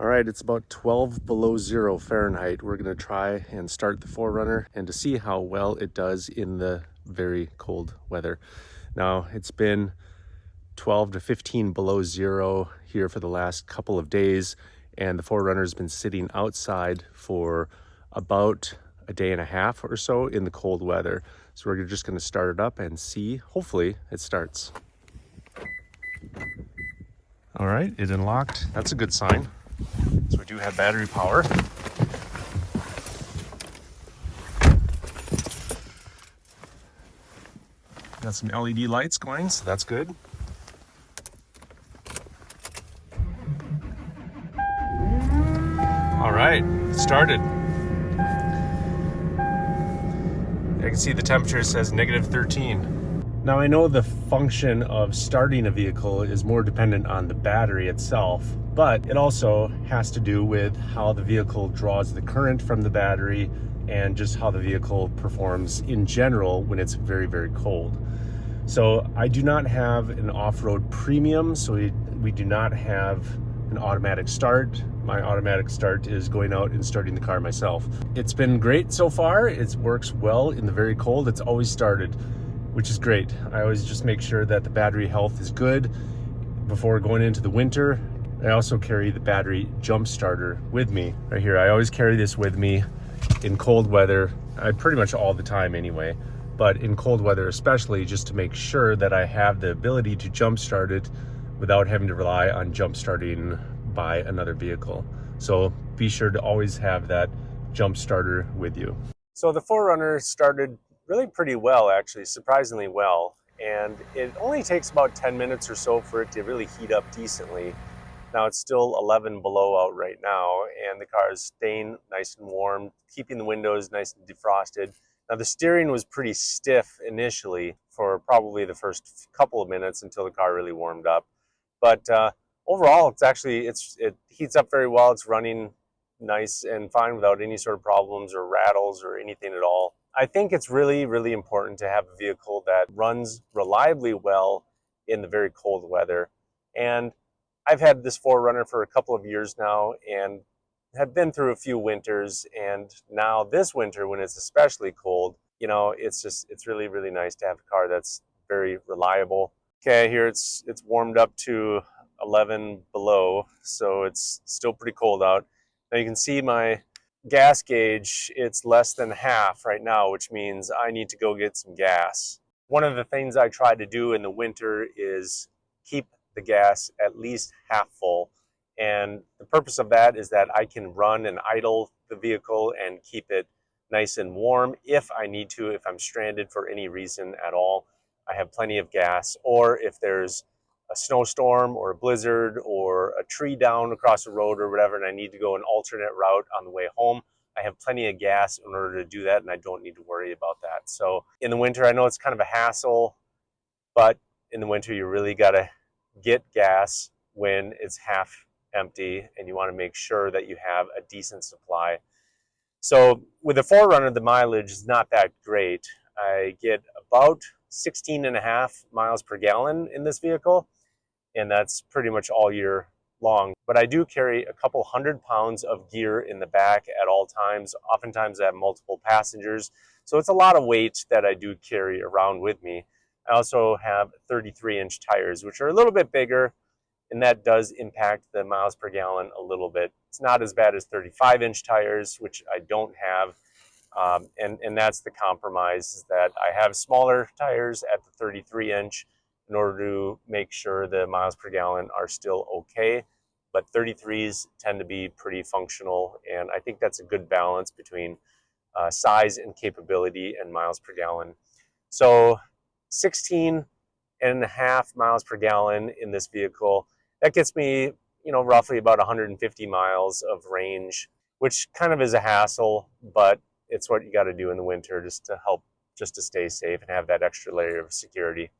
All right, it's about 12 below zero Fahrenheit. We're gonna try and start the 4Runner and to see how well it does in the very cold weather. Now, it's been 12 to 15 below zero here for the last couple of days, and the 4Runner's been sitting outside for about a day and a half or so in the cold weather. So we're just gonna start it up and see, hopefully it starts. All right, it unlocked. That's a good sign. So we do have battery power. Got some LED lights going, so that's good. All right, started. I can see the temperature says -13. Now I know the function of starting a vehicle is more dependent on the battery itself, but it also has to do with how the vehicle draws the current from the battery and just how the vehicle performs in general when it's very, very cold. So I do not have an off-road premium, so we do not have an automatic start. My automatic start is going out and starting the car myself. It's been great so far. It works well in the very cold. It's always started, which is great. I always just make sure that the battery health is good before going into the winter. I also carry the battery jump starter with me right here. I always carry this with me in cold weather, pretty much all the time anyway, but in cold weather especially, just to make sure that I have the ability to jump start it without having to rely on jump starting by another vehicle. So be sure to always have that jump starter with you. So the 4Runner started really pretty well, actually, surprisingly well. And it only takes about 10 minutes or so for it to really heat up decently. Now it's still 11 below out right now, and the car is staying nice and warm, keeping the windows nice and defrosted. Now the steering was pretty stiff initially for probably the first couple of minutes until the car really warmed up. But overall, it heats up very well. It's running nice and fine without any sort of problems or rattles or anything at all. I think it's really, really important to have a vehicle that runs reliably well in the very cold weather. And I've had this 4Runner for a couple of years now and have been through a few winters. And now this winter, when it's especially cold, it's really, really nice to have a car that's very reliable. Okay, here it's warmed up to 11 below, so it's still pretty cold out. Now you can see my gas gauge, it's less than half right now, which means I need to go get some gas. One of the things I try to do in the winter is keep the gas at least half full. And the purpose of that is that I can run and idle the vehicle and keep it nice and warm if I need to, if I'm stranded for any reason at all. I have plenty of gas, or if there's a snowstorm or a blizzard or a tree down across the road or whatever, and I need to go an alternate route on the way home, I have plenty of gas in order to do that, and I don't need to worry about that. So in the winter, I know it's kind of a hassle, but in the winter, you really got to get gas when it's half empty, and you want to make sure that you have a decent supply. So with the 4Runner, the mileage is not that great. I get about 16.5 miles per gallon in this vehicle, and that's pretty much all year long. But I do carry a couple 100 pounds of gear in the back at all times. Oftentimes I have multiple passengers, so it's a lot of weight that I do carry around with me. I also have 33-inch tires, which are a little bit bigger, and that does impact the miles per gallon a little bit. It's not as bad as 35-inch tires, which I don't have. And that's the compromise, is that I have smaller tires at the 33-inch in order to make sure the miles per gallon are still okay. But 33s tend to be pretty functional, and I think that's a good balance between size and capability and miles per gallon. So 16.5 miles per gallon in this vehicle, that gets me, roughly about 150 miles of range, which kind of is a hassle, but it's what you got to do in the winter just to stay safe and have that extra layer of security.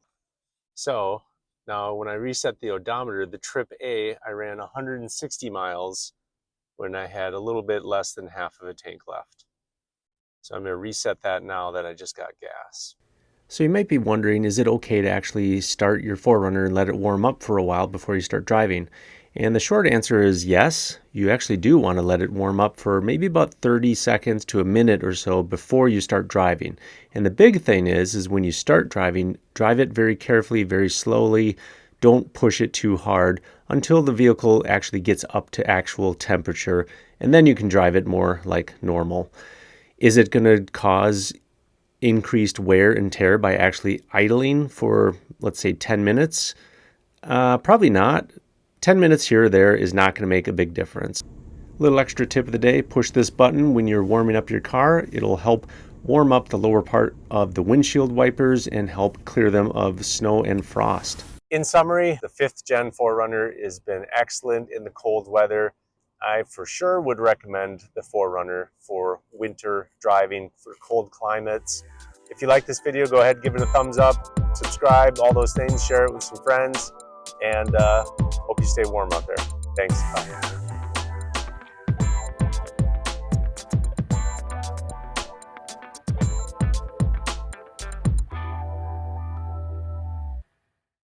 So now when I reset the odometer, the trip A, I ran 160 miles when I had a little bit less than half of a tank left. So I'm going to reset that now that I just got gas. So you might be wondering, is it okay to actually start your 4Runner and let it warm up for a while before you start driving? And the short answer is yes, you actually do want to let it warm up for maybe about 30 seconds to a minute or so before you start driving. And the big thing is when you start driving, drive it very carefully, very slowly. Don't push it too hard until the vehicle actually gets up to actual temperature, and then you can drive it more like normal. Is it going to cause increased wear and tear by actually idling for, let's say, 10 minutes? Probably not. 10 minutes here or there is not going to make a big difference. Little extra tip of the day, push this button when you're warming up your car. It'll help warm up the lower part of the windshield wipers and help clear them of snow and frost. In summary, the 5th Gen 4Runner has been excellent in the cold weather. I for sure would recommend the 4Runner for winter driving for cold climates. If you like this video, go ahead, give it a thumbs up, subscribe, all those things, share it with some friends, and hope you stay warm out there. Thanks. Bye.